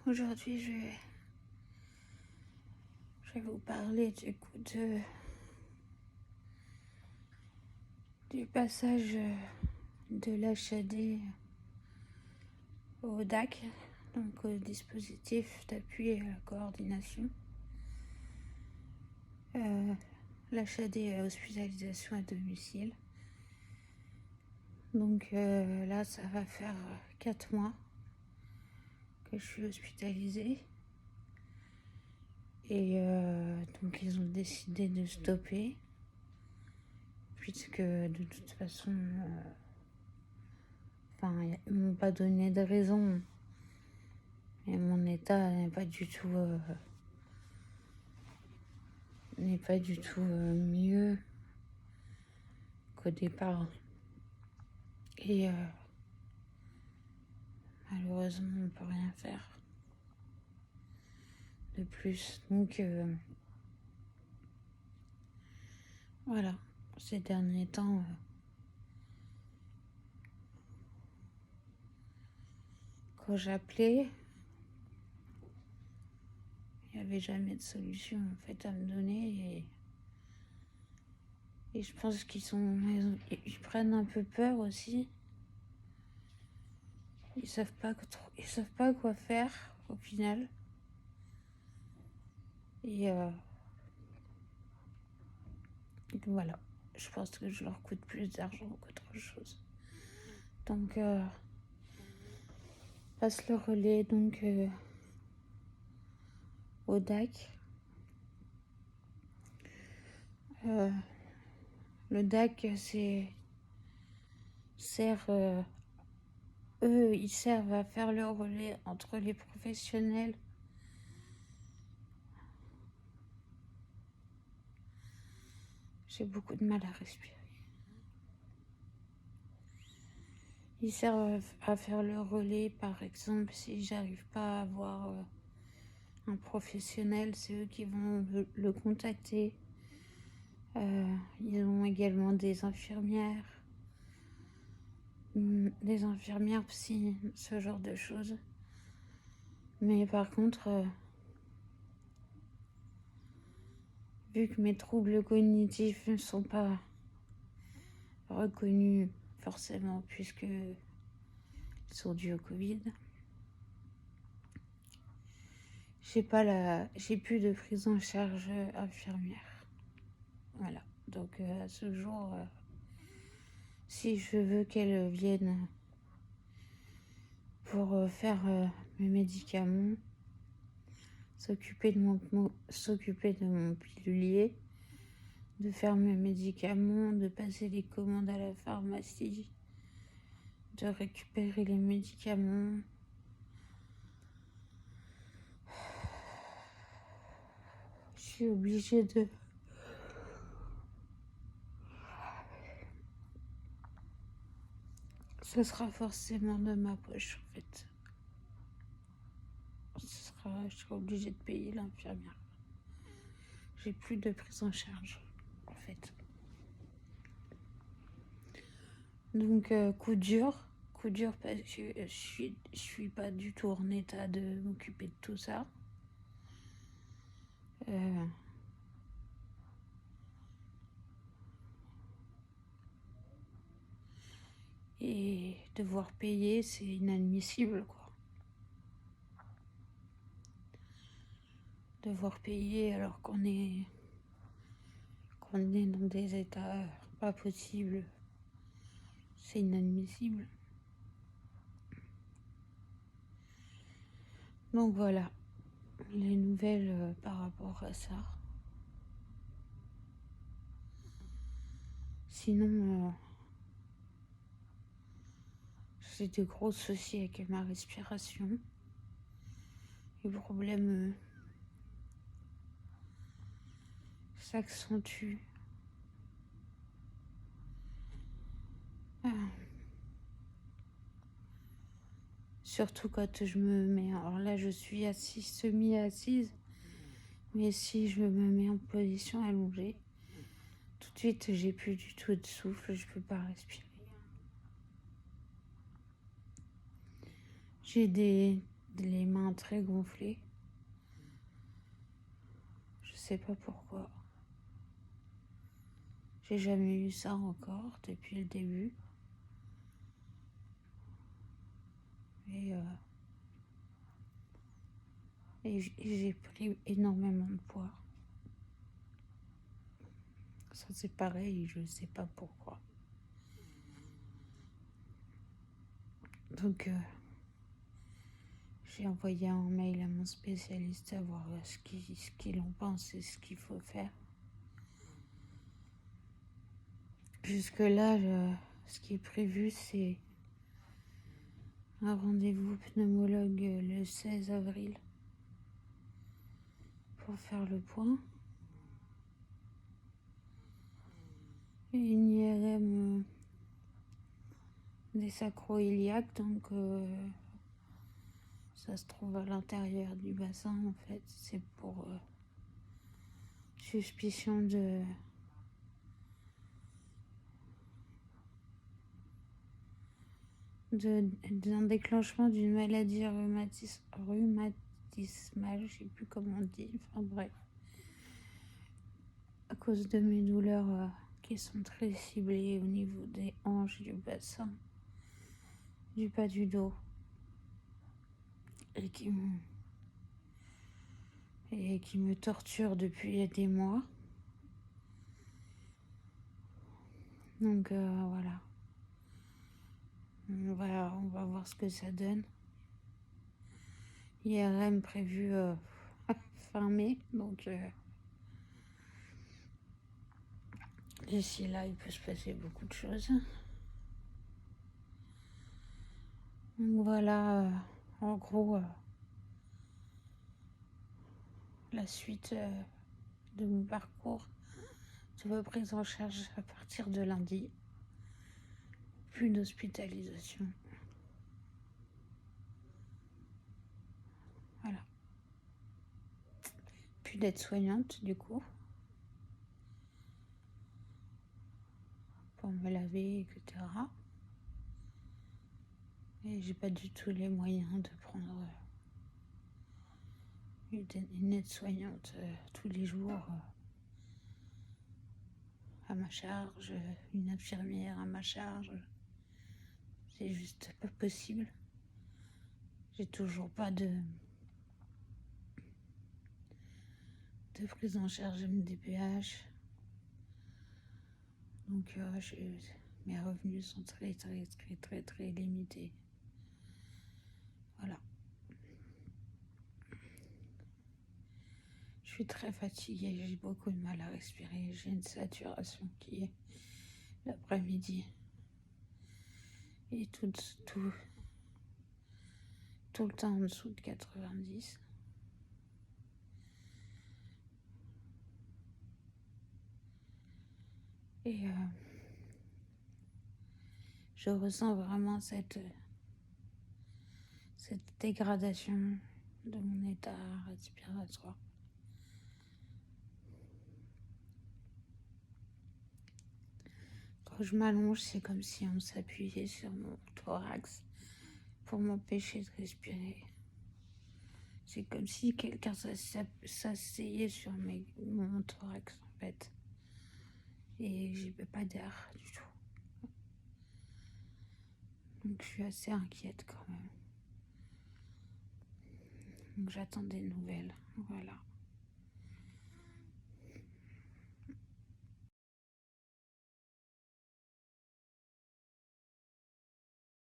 Aujourd'hui, je vais vous parler du passage de l'HAD au DAC, donc au dispositif d'appui à la coordination. L'HAD est hospitalisation à domicile. Donc là, ça va faire 4 mois que je suis hospitalisée. Et donc ils ont décidé de stopper, puisque de toute façon, ils m'ont pas donné de raison. Et mon état n'est pas du tout mieux qu'au départ. Et malheureusement, on ne peut rien faire de plus. Donc voilà, ces derniers temps, quand j'appelais, il n'y avait jamais de solution en fait à me donner. Et je pense ils prennent un peu peur aussi. Ils savent pas quoi faire au final. Et voilà, je pense que je leur coûte plus d'argent qu'autre chose. Donc passe le relais donc au DAC. Le DAC ils servent à faire le relais entre les professionnels j'ai beaucoup de mal à respirer. Ils servent à faire le relais, par exemple, si j'arrive pas à avoir un professionnel, c'est eux qui vont le contacter. Ils ont également des infirmières psy, ce genre de choses. Mais par contre, vu que mes troubles cognitifs ne sont pas reconnus forcément puisqu'ils sont dus au Covid, j'ai plus de prise en charge infirmière. Voilà. Donc à ce jour, si je veux qu'elle vienne pour faire mes médicaments, s'occuper de mon pilulier, de faire mes médicaments, de passer les commandes à la pharmacie, de récupérer les médicaments. Je suis obligée de... Ce sera forcément de ma poche, en fait. Je serai obligée de payer l'infirmière. J'ai plus de prise en charge, en fait. Donc, coup dur parce que je suis pas du tout en état de m'occuper de tout ça. Et devoir payer, c'est inadmissible, quoi. Devoir payer alors qu'on est dans des états pas possibles, c'est inadmissible. Donc voilà, les nouvelles par rapport à ça. Sinon, j'ai de gros soucis avec ma respiration. Les problèmes s'accentuent. Surtout quand je me mets... Alors là, je suis semi-assise. Mais si je me mets en position allongée, tout de suite, j'ai plus du tout de souffle. Je peux pas respirer. J'ai des les mains très gonflées. Je sais pas pourquoi. J'ai jamais eu ça encore depuis le début. Et j'ai pris énormément de poids. Ça c'est pareil, je sais pas pourquoi. Donc j'ai envoyé un mail à mon spécialiste à voir ce qu'il en pense et ce qu'il faut faire. Jusque-là, ce qui est prévu, c'est un rendez-vous pneumologue le 16 avril pour faire le point. Et une IRM des sacro-iliaques, donc ça se trouve à l'intérieur du bassin en fait. C'est pour suspicion d'un déclenchement d'une maladie rhumatismale, je sais plus comment on dit, enfin bref, à cause de mes douleurs qui sont très ciblées au niveau des hanches, du bassin, du bas du dos, et qui me torturent depuis des mois. Donc voilà. On va voir ce que ça donne. IRM prévu fin mai, donc d'ici là, il peut se passer beaucoup de choses. Donc voilà, en gros, la suite de mon parcours de prise en charge à partir de lundi. Plus d'hospitalisation. Voilà. Plus d'aide-soignante, du coup, pour me laver, etc. Et j'ai pas du tout les moyens de prendre une aide-soignante tous les jours à ma charge, une infirmière à ma charge. C'est juste pas possible. J'ai toujours pas de prise en charge MDPH. Donc mes revenus sont très limités. Voilà. Je suis très fatiguée, j'ai beaucoup de mal à respirer. J'ai une saturation qui est l'après-midi. Et tout le temps en dessous de 90. Et je ressens vraiment cette dégradation de mon état respiratoire. Quand je m'allonge, c'est comme si on s'appuyait sur mon thorax pour m'empêcher de respirer. C'est comme si quelqu'un s'asseyait sur mon thorax en fait. Et j'y peux pas d'air du tout. Donc je suis assez inquiète quand même. Donc j'attends des nouvelles. Voilà.